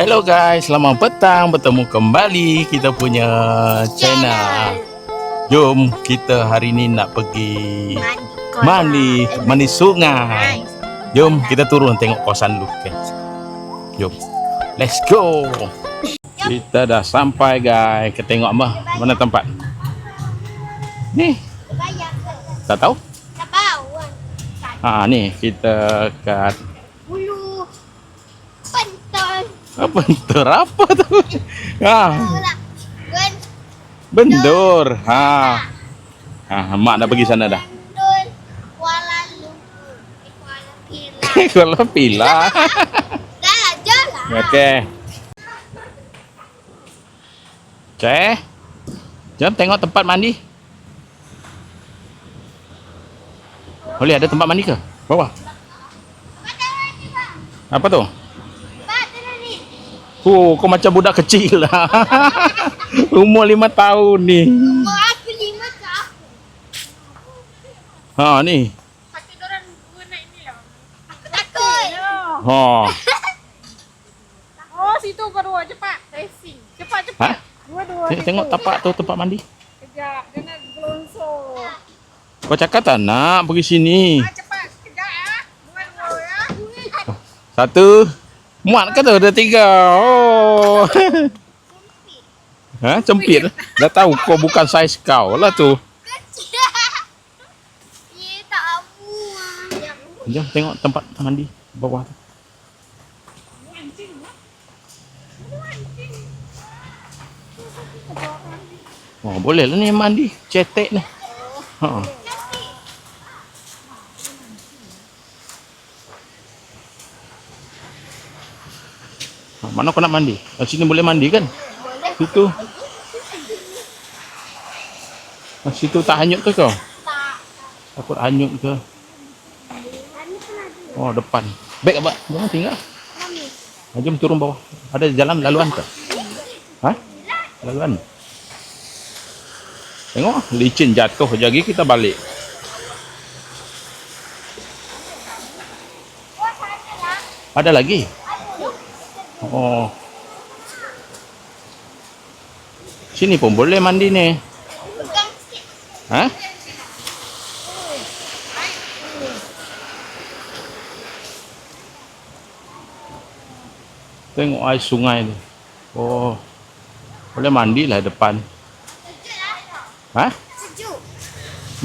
Hello guys, selamat petang. Bertemu kembali kita punya channel. Jom kita hari ni nak pergi mandi sungai. Jom kita turun tengok kawasan dulu guys. Jom, let's go. Kita dah sampai guys. Kita tengok mana tempat ni. Tak tahu? Ni kita kat Bulu Pentul. Pentur apa tu? Bendur. Mak dah pergi sana dah. Pentul Kuala Lumpur. Kuala Pilah. Kuala Pilah. Dah jalan. Okey. Cek. Jom tengok tempat mandi. Boleh ada tempat mandi ke? Bawah. Apa tu? Kau macam budak kecil lah. Umur 5 tahun ni. Umur aku 5 tahun. Ni. Sakit orang dua naik ni lah. Aku takut. Oh, situ kau dua. Cepat. Racing. Cepat. Dua-dua. Tengok tapak tu tempat mandi. Kejap. Jangan gelonsor. Kau cakap tak nak pergi sini. Cepat. Kejap ya. Dua-dua ya. Satu. Muat ke tu? Ada 3. Oh. Cempit. Dah tahu kau bukan saiz kau lah tu. Kecil. Dia tak muat. Jom tengok tempat mandi bawah tu. Oh, boleh lah ni mandi. Cetek ni. Mana kau nak mandi? Sini boleh mandi kan? Situ. Situ tak hanyut ke kau? Takut hanyut ke? Oh, depan. Beg apa? Jangan tinggal. Jom turun bawah. Ada jalan laluan ke? Laluan. Tengok, licin jatuh. Jadi kita balik. Ada lagi? Oh. Sini pun boleh mandi ni. Tengok air sungai ni. Oh. Boleh mandi lah depan. Sejuk.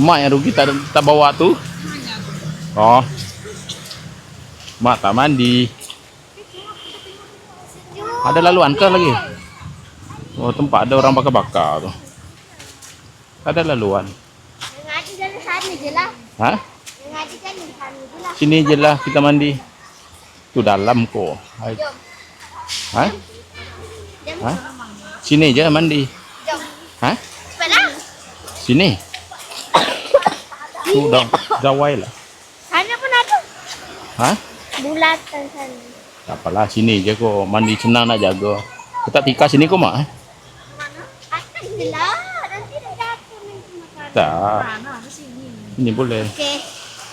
Mak yang rugi tak bawa tu. Oh. Mak tak mandi. Ada laluan ke lagi? Oh, tempat ada orang bakar-bakar tu. Ada laluan. Yang ada jalan sana je lah. Yang ada kan di sana je lah. Sini je lah kita mandi. Tu dalam kok. Jom. Sini je mandi. Jom. Cepatlah. Sini. Tu dah wai lah. Sana pun ada. Bulatan sana. Tak apalah, sini je kok. Mandi senang nak jaga. Kita tika sini kok mak. Akan je lah. Nanti dah jatuh nanti makan. Tak. Mana di sini? Ini boleh. Okey.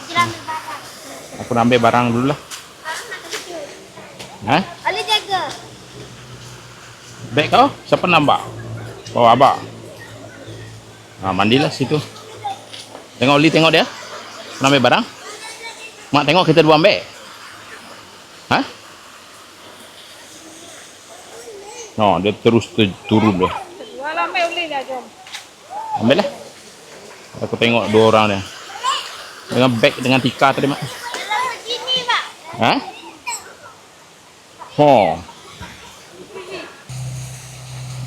Kita ambil barang. Aku nak ambil barang dulu lah. Barang nak kecil. Boleh jaga. Beg kau? Siapa nampak? Oh, abang. Mandilah situ. Tengok Oli, tengok dia. Nak ambil barang. Mak tengok kita dua ambil. Dia terus turun dah. Walau ambil boleh lah, jom. Ambil lah. Aku tengok 2 orang dia. Dengan beg dengan tika tadi mak. Kalau begini, Pak.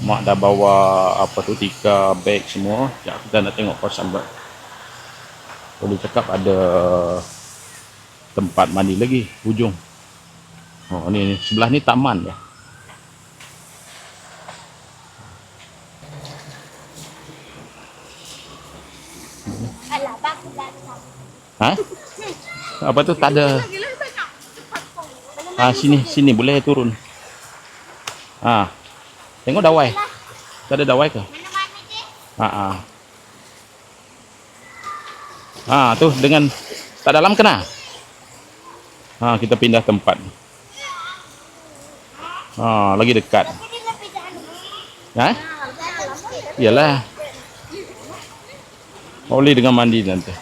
Mak dah bawa apa tu, tika, beg semua. Sekejap kita nak tengok kawasan ber. Boleh cakap ada tempat mandi lagi hujung. Ni sebelah ni taman dia. Alah, bagus lah. Apa tu tak ada. Sini boleh turun. Tengok dawai. Tak ada dawai ke? Mana-mana je. Tu dengan tak dalam kena. Kita pindah tempat. Lagi dekat. Tapi dia lebih dalam. Ha? Dalam sikit. Iyalah. Boleh dengan mandi nanti.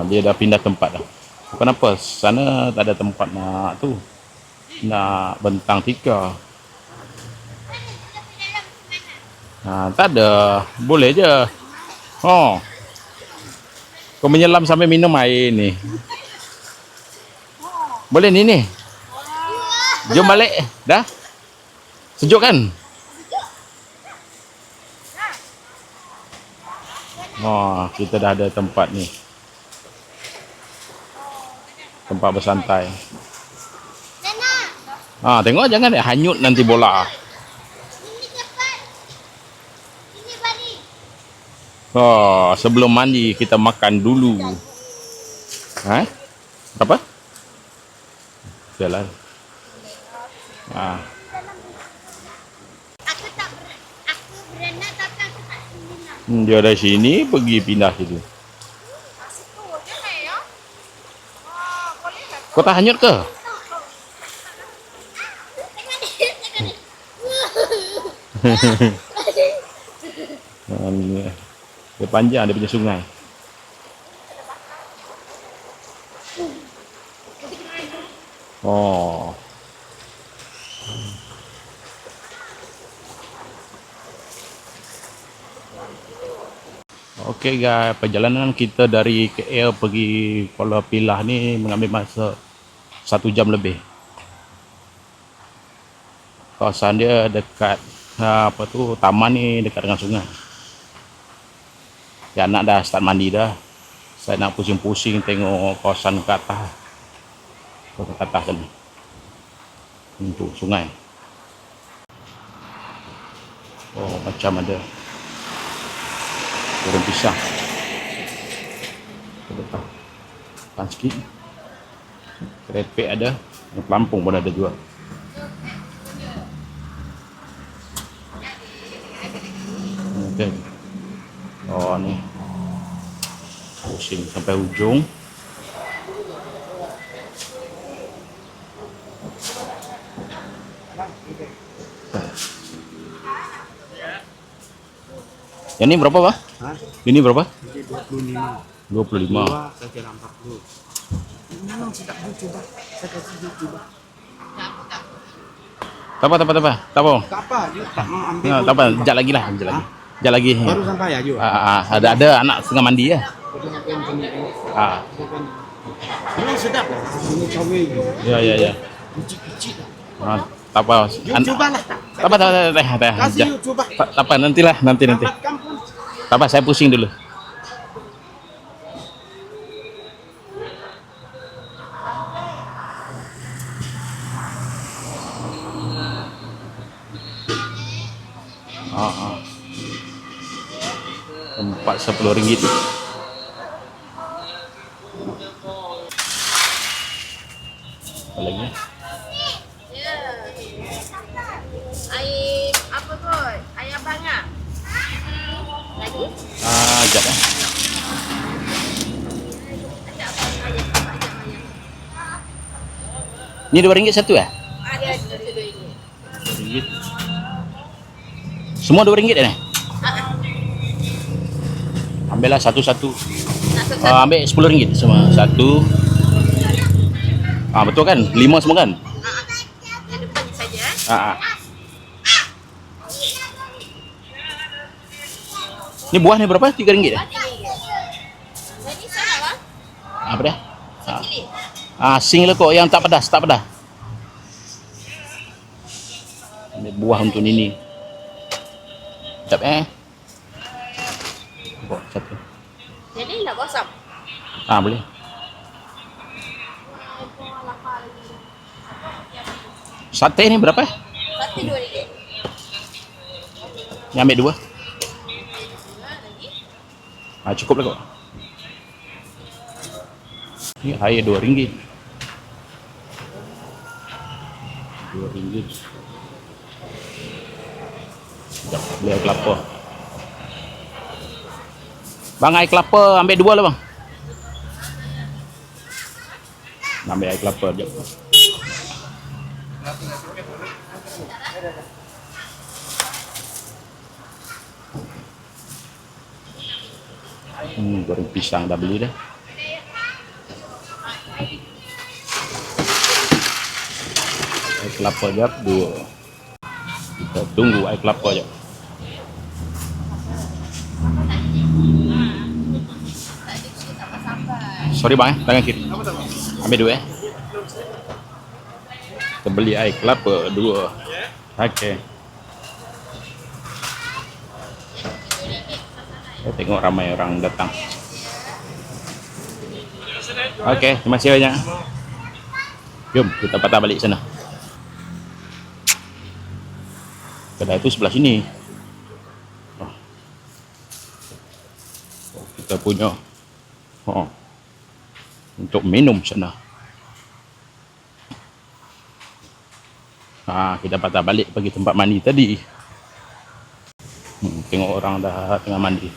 Dia dah pindah tempat dah. Kenapa? Sana tak ada tempat nak tu. Nak bentang tikar. Tak ada. Boleh je. Kau menyelam sampai minum air ni. Boleh ni. Jom balik. Dah? Sejuk kan? Kita dah ada tempat ni. Tempat bersantai. Nana, Tengok jangan hanyut nanti bola. ini cepat. Ini balik. Sebelum mandi kita makan dulu. Apa? Jalan. Aku berenang tapi aku tak berenang. Dia dari sini pergi pindah situ. Situ je ni ya. Boleh lah. Kau tak hanyut ke? Dia panjang, dia punya sungai. Okey guys, perjalanan kita dari KL pergi Kuala Pilah ni mengambil masa 1 jam lebih. Kawasan dia dekat taman ni dekat dengan sungai. Ya, anak dah start mandi dah. Saya nak pusing-pusing tengok kawasan ke atas. Ke atas kan. Untuk sungai. Macam ada goreng pisang. Depan sikit. Kerepek ada. Pelampung pun ada juga. Okay. Ni pusing sampai ujung. Yang ni berapa, Pak? Ini berapa? 25. 25. Saya kira 40. Memang sedap dia coba. Saya kasih dia coba. Tak apa. Tak apa, dia tak mau ambil. Tak apa, sekejap lagi lah. Sekejap lagi. Baru sampai ya, Ju. Ada anak setengah mandi ya. Memang sedap lah. Ini cabai. Ya. Kecil-kecil. Tak apa. You cobalah tak? Tak apa. Kasih you coba. Tak apa, nanti. Dapat kampung. Tak apa, saya pusing dulu. Tempat RM10. Apa lagi? Air apa kot? Air abang ah. Lagi? Sekejap ya. Ni RM2 satu ya? Ada RM2. RM2. Semua RM2 ni? Ambillah satu-satu. Ambil RM10 semua. Satu. Betul kan? 5 semua kan? Yang depan ni saja. Ni buah ni berapa? RM3 dah? Jadi sana bang. Apa dah? Sing lah kok yang tak pedas. Ini buah untuk Nini. Sekejap Bawa satu. Jadi nak gosok. Boleh. Sate ni berapa? Satu RM2. Ni ambil 2. Cukup lah kok. Ni air RM2. RM2. Sekejap, beli air kelapa. Bang, air kelapa ambil 2 lah bang. Ambil air kelapa sekejap. Goreng pisang dah beli dah. Air kelapa jap 2. Kita tunggu air kelapa jap. Sorry bang, tangan kiri. Ambil 2 Kita beli air kelapa 2. Okey. Saya tengok ramai orang datang. Okey, terima kasih banyak. Jom kita patah balik sana. Kedai itu sebelah sini. Kita punya untuk minum sana. Kita patah balik pergi tempat mandi tadi. Tengok orang dah tengah mandi.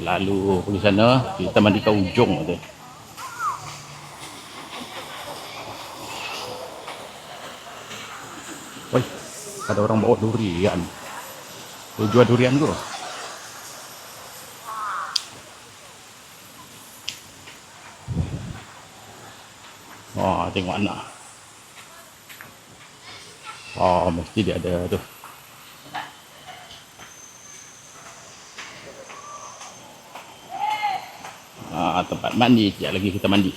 Lalu pergi sana, kita mandi ke ujung tu. Woi, ada orang bawa durian. Tu jual durian ke? Tengok anak. Mesti dia ada tu. Tempat mandi. Sekejap lagi kita mandi.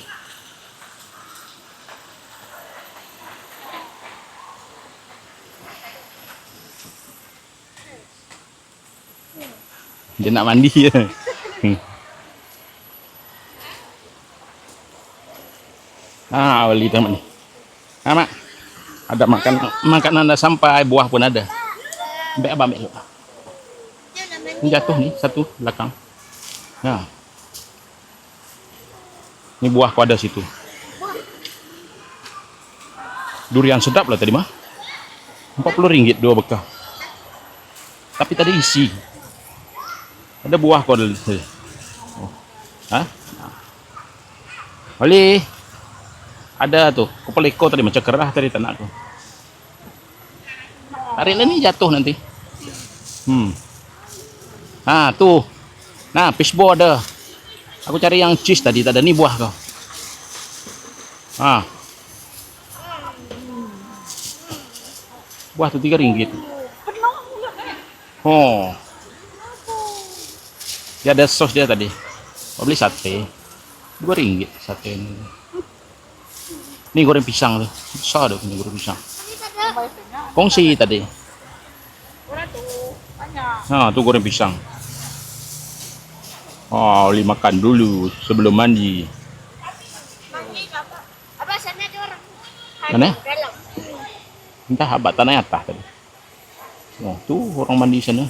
Dia nak mandi je. Wali teman ni. Mak. Ada makanan dah sampai, buah pun ada. Ambil abang ambil dulu. Ni jatuh ni, satu belakang. Ni buah kau ada situ. Durian sedap lah tadi mah. RM40 2 bekah. Tapi tadi isi. Ada buah kau ada. Wali. Ada tu. Kepala ekor tadi macam kerah tadi tak nak tu. Tarik lah ni jatuh nanti. Tu. Nah, fishball ada. Aku cari yang cheese tadi, tak ada. Ni buah kau. Buah tu RM3. Dia ada sos dia tadi. Kau beli sate. RM2 sate ni. Ni goreng pisang tu. Besar tu punya goreng pisang. Kongsi tadi. Tu goreng pisang. Oli makan dulu sebelum mandi. Apa sana ada orang? Mana? Dalam. Entah abang tanah atas tadi. Tu orang mandi sana.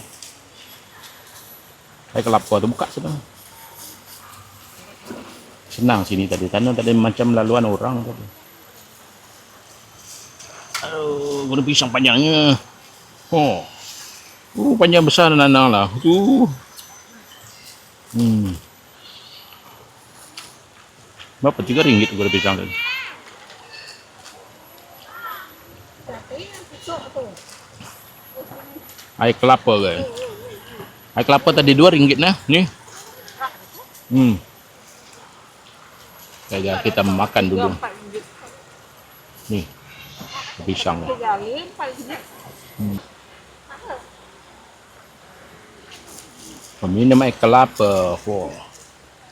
Air kelapa tu buka sana. Senang sini tadi. Tanah tadi macam laluan orang tadi. Aduh, goreng pisang panjangnya. Panjang besar nanang lah. Berapa? RM3 tu goreng pisang tadi. Air kelapa ke? Air kelapa tadi RM2 nah. Ni. Kita makan dulu. Ni. Pisang. Minum air kelapa.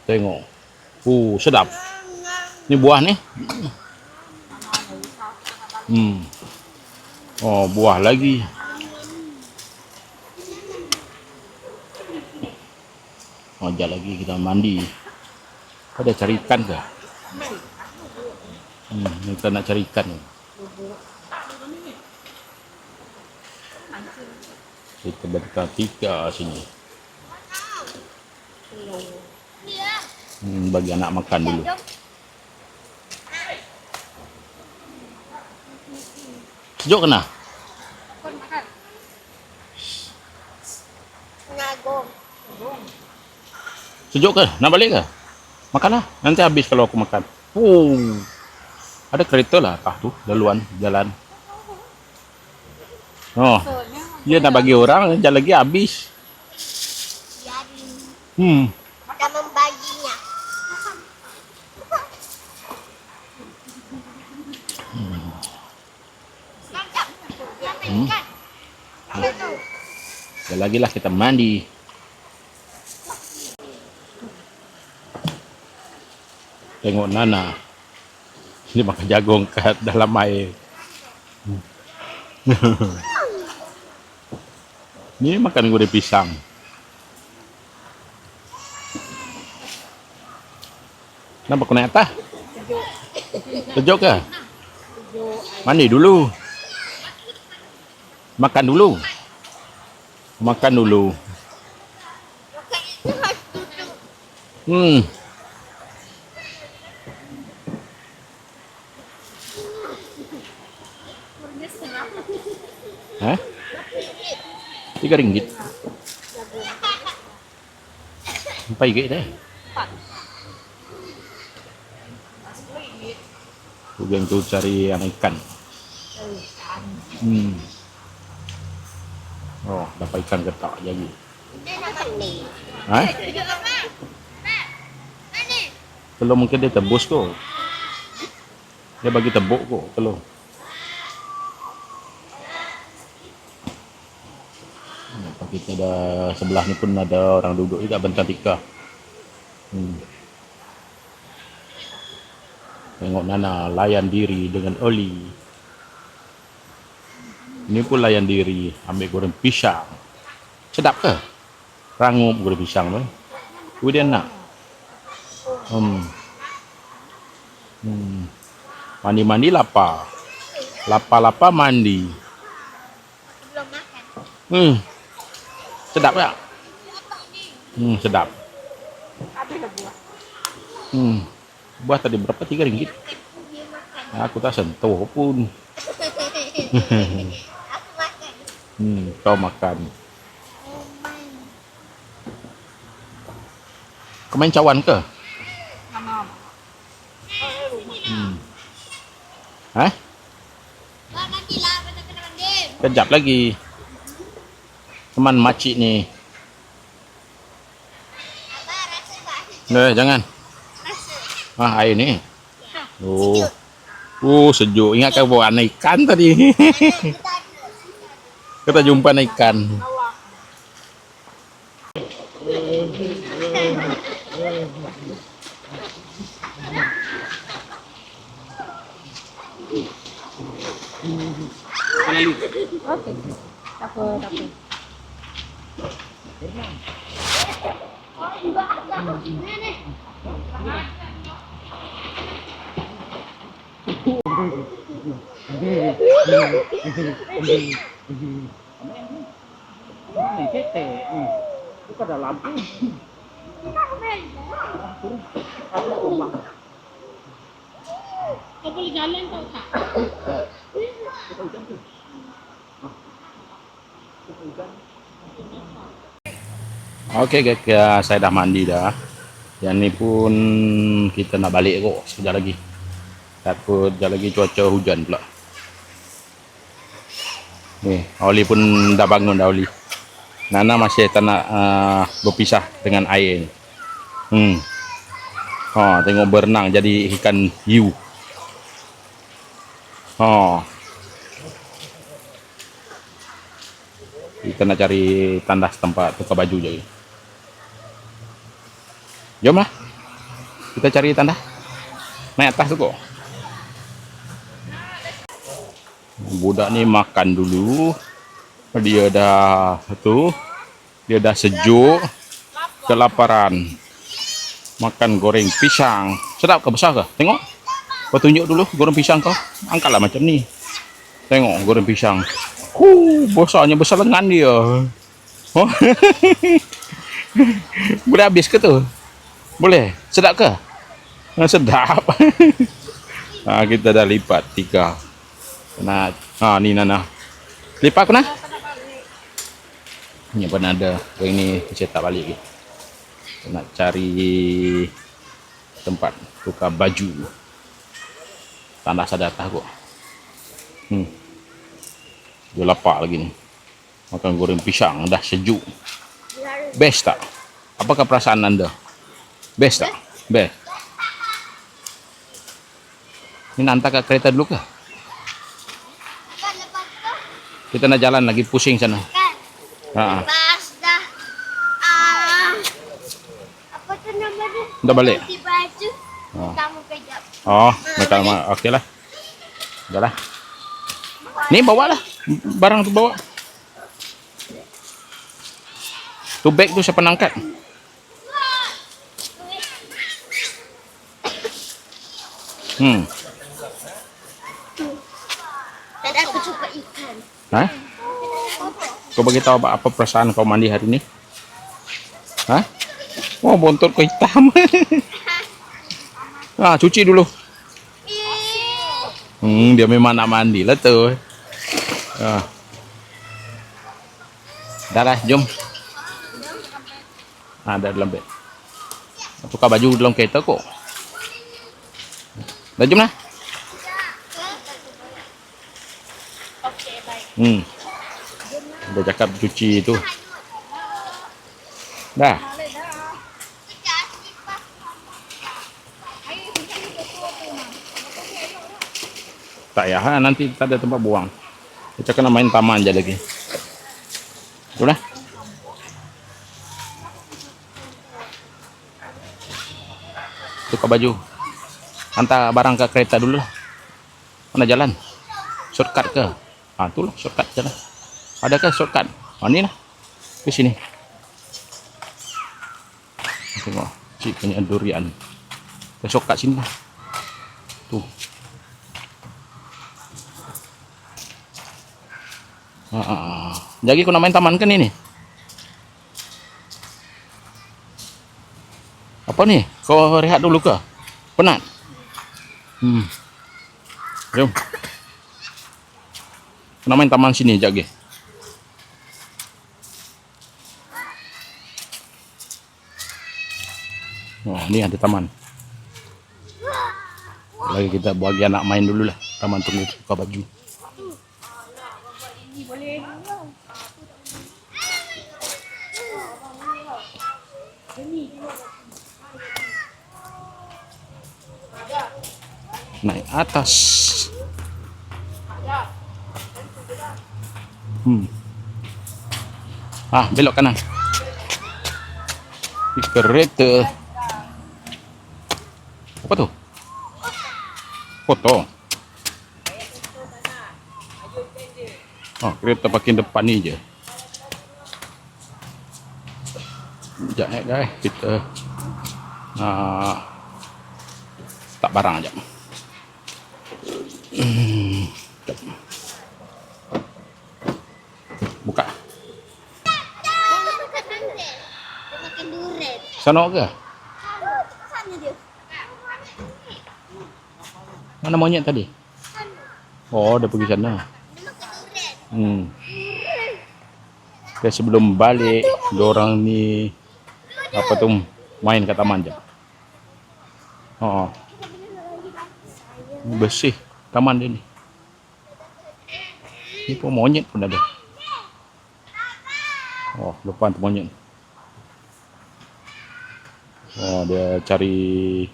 Tengok. Sedap. Ni buah ni. Buah lagi. Sekejap lagi kita mandi. Ada cari ikan ke? Kita nak cari ikan ni. Kita bertiga sini. Bagi anak makan dulu. Sejuk kena? Ngagong. Sejuk ke? Nak balik ke? Makanlah. Nanti habis kalau aku makan. Ada kereta lah kah tu laluan jalan. Oh, dia nak bagi orang, jangan lagi habis. Biarin kita membaginya. Mantap. Kan? Apa tu? Sekali lagi lah kita mandi. Tengok Nana. Dia makan jagung kat dalam air. Ni makan goreng pisang. Kenapa kau naik atas? Sejuk ke? Mandi dulu. Makan dulu. Makan dulu. Hmm. Hah? RM3. Sampai gig dah. Tugang tu cari yang ikan. Oh, dapat ikan getak jadi. Hah? Telur mungkin dia tebus tu. Dia bagi tebuk kok telur. Kita ada sebelah ni pun ada orang duduk juga bentang tikar. Tengok Nana layan diri dengan Oli. Ini pun layan diri ambil goreng pisang. Sedap ke? Rangup goreng pisang tu. Dia nak. Mandi-mandi lapar. Lapar-lapar mandi. Belum makan. Sedap tak? Sedap. Buah tadi berapa? RM3. Aku tak sentuh pun. Aku makan. Kau makan. Kau main cawan ke? Hah? Nantilah kita kena mandi. Kejap lagi. Teman makcik ni. Abah rasa tak? Jangan. Air ni. Sejuk. Ingat kau bawa anak ikan tadi. Kita jumpa anak ikan. Okey. Tak apa. Bukan ada lampu. Kau boleh jalan tau tak? Okey guys, saya dah mandi dah. Yang ni pun kita nak balik kok sekejap lagi. Takut sekejap lagi cuaca hujan pula. Ni, Oli pun dah bangun dah Oli. Nana masih tak nak berpisah dengan air ni. Tengok berenang jadi ikan hiu. Kita nak cari tandas tempat tukar baju je. Jomlah. Kita cari tandas. Naik atas tu kok. Budak ni makan dulu. Dia dah sejuk, kelaparan. Makan goreng pisang. Sedap ke, besar ke? Tengok. Kau tunjuk dulu goreng pisang kau. Angkatlah macam ni. Tengok goreng pisang. Besarnya besar lengan dia. Boleh habis ke tu? Boleh. Sedap ke? Sedap. Kita dah lipat 3. Ni Nana. Lipat aku nak? Ni pun ada. Yang ni saya tak balik lagi. Nak cari tempat tukar baju. Tandas ada atas kok. Dia lapar lagi ni. Makan goreng pisang dah sejuk. Best tak? Apakah perasaan anda? Best tak? Best. Ini nak hantar kat kereta dulu ke? Kan lepas tu Kita nak jalan lagi pusing sana. kan. Ha. Pas dah apa tu nama dia? Dah balik. Ganti baju. Oh. Kamu kejap. Oh, mereka okey lah. Dah lah. Ni bawa lah. Barang tu bawa. Tu beg tu siapa nak angkat? Tadi aku cuba ikan. Ha? Kau bagi tahu apa perasaan kau mandi hari ni? Ha? Oh, bontot kau hitam. Cuci dulu. Dia memang nak mandi lah tu. Dah lah, jom. Dah dalam beg. Tukar baju dalam kereta kok. Dah, jom lah. Okey, baik. Dia cakap cuci tu. Dah. Tak ya, nanti tak ada tempat buang. Kita kena main taman je lagi. Sudah. Tukar baju. Hantar barang ke kereta dulu. Mana jalan? Shortcut ke? Itulah shortcut jalan. Adakah shortcut? Ni lah. Ke sini. Tengok. Cik punya durian. Kita shortcut sini lah. Tu. Jadi kau nak main taman kan ini? Apa ni? Kau rehat dulu ke? Penat? Jom. Kau nak main taman sini sekejap lagi. Ni ada taman. Lagi kita bagi anak main dulu lah. Taman tunggu tukar baju. Naik atas. Belok kanan. Di kereta. Apa tu? Foto. Kereta parking depan ni je. Sekejap guys, kita tak barang sekejap. Buka. Makan durian. Sana ke? Sana dia. Mana monyet tadi? Oh, dia pergi sana. Okay, sebelum balik, diorang ni apa tu main kat taman je. Bersih taman dia ni. Ni pun monyet pun ada. Depan tu monyet. Dia cari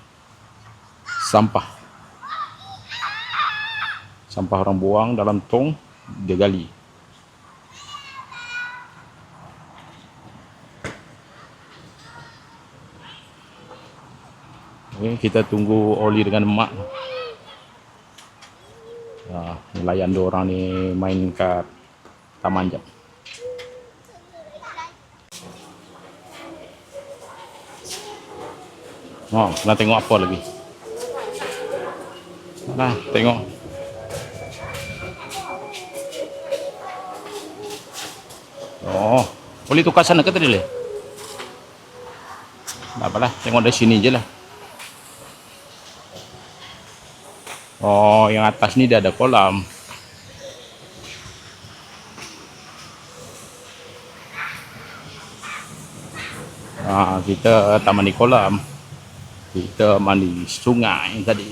sampah. Sampah orang buang dalam tong, dia gali. Okay, kita tunggu Oli dengan mak. Nelayan dua orang ni main kat taman jap. Nak tengok apa lagi? Nah, tengok. Boleh tukar sana ke tadi le? Tak apalah, tengok dari sini je lah. Yang atas ni dia ada kolam. Kita taman di kolam. Kita mandi sungai tadi.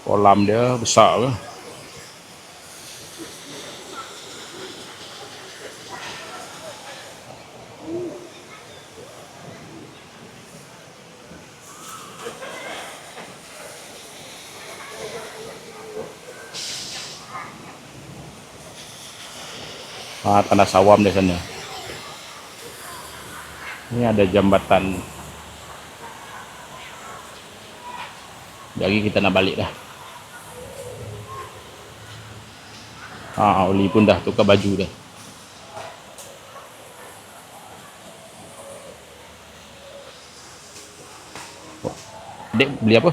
Kolam dia besar ke? Tanah sawam di sana. Ini ada jambatan. Lagi kita nak balik dah. Oli pun dah tukar baju dah. Dek beli apa?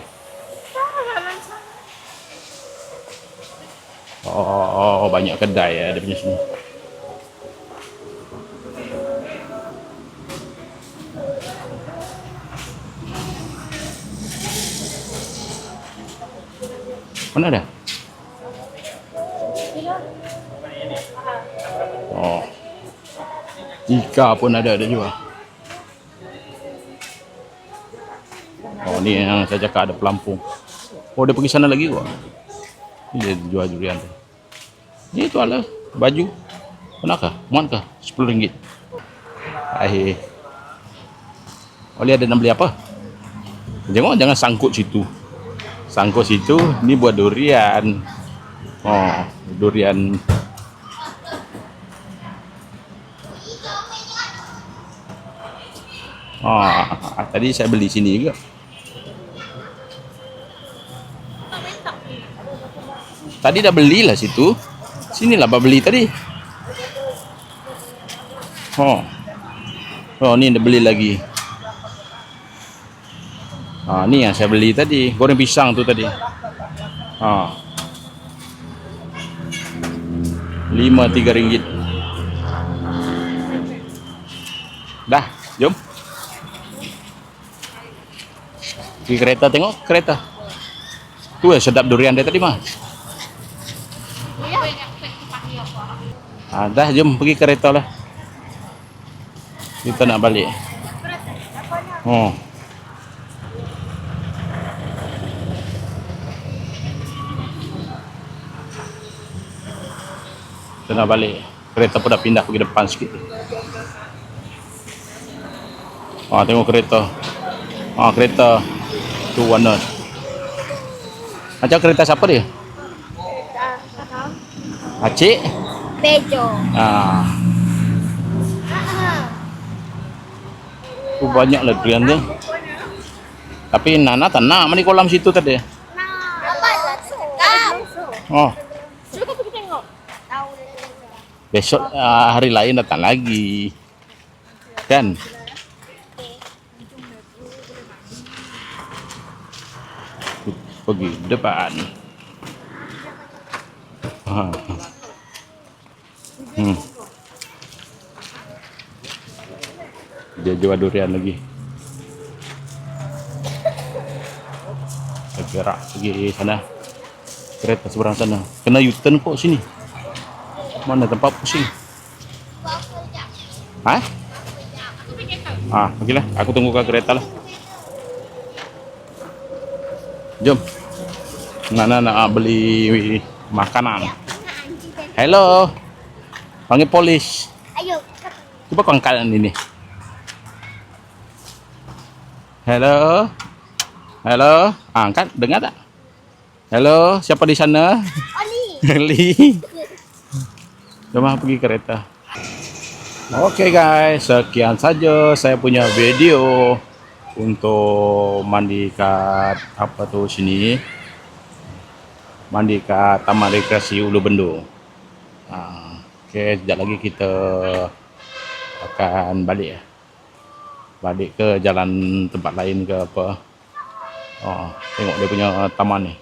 Oh, banyak kedai ya ada punya sini. Mana ada? Oh, ikan pun ada juga. Oh, ni yang saya cakap ada pelampung. Oh, dia pergi sana lagi kok. Dia jual durian tu. Ni tu ala baju. Kenapa? Muat ke? RM10. Oleh ada nak beli apa? Tengok jangan sangkut situ. Sangkut situ, ni buat durian. Oh, durian. Oh, tadi saya beli sini juga. Tadi dah belilah situ. Sinilah abang beli tadi. Oh, ni dah beli lagi. Ni yang saya beli tadi, goreng pisang tu tadi. 5 ringgit. Dah, jom. Pergi kereta tengok kereta. Tu sedap durian dia tadi mah. Dah, jom pergi kereta lah. Kita nak balik. Kita nak balik. Kereta pun dah pindah pergi depan sikit. Tengok kereta. Kereta tu warna. Macam kereta siapa dia? Acik? Bejo. Tu banyak lah durian dia. Tapi Nana tak nak mandi kolam situ tadi. Apa lah cakap? Cuba pergi tengok. Besok hari lain datang lagi. Kan? Pergi depan. Dia jual durian lagi. Gerak pergi sana. Kereta seberang sana. Kena U-turn kok sini. Mana tempat pusing? Pergilah. Aku tunggu ke kereta lah. Jom. Nana nak beli makanan. Hello. Panggil polis. Ayo. Coba kau angkat ini. Hello. Hello. Angkat, dengar tak? Hello, siapa di sana? Oli. Jom pergi kereta. Oke guys, sekian saja saya punya video untuk mandi kat apa tuh sini. Mandi kat Taman Rekreasi Ulu Bendung. Oke, sekejap lagi kita akan balik ya. Balik ke jalan tempat lain ke apa. Tengok dia punya taman ni.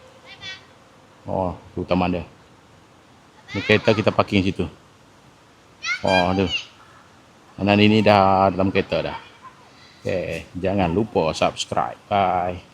Tu taman dia. Ni kereta kita parking situ. Tu. Anak ini dah dalam kereta dah. Jangan lupa subscribe. Bye.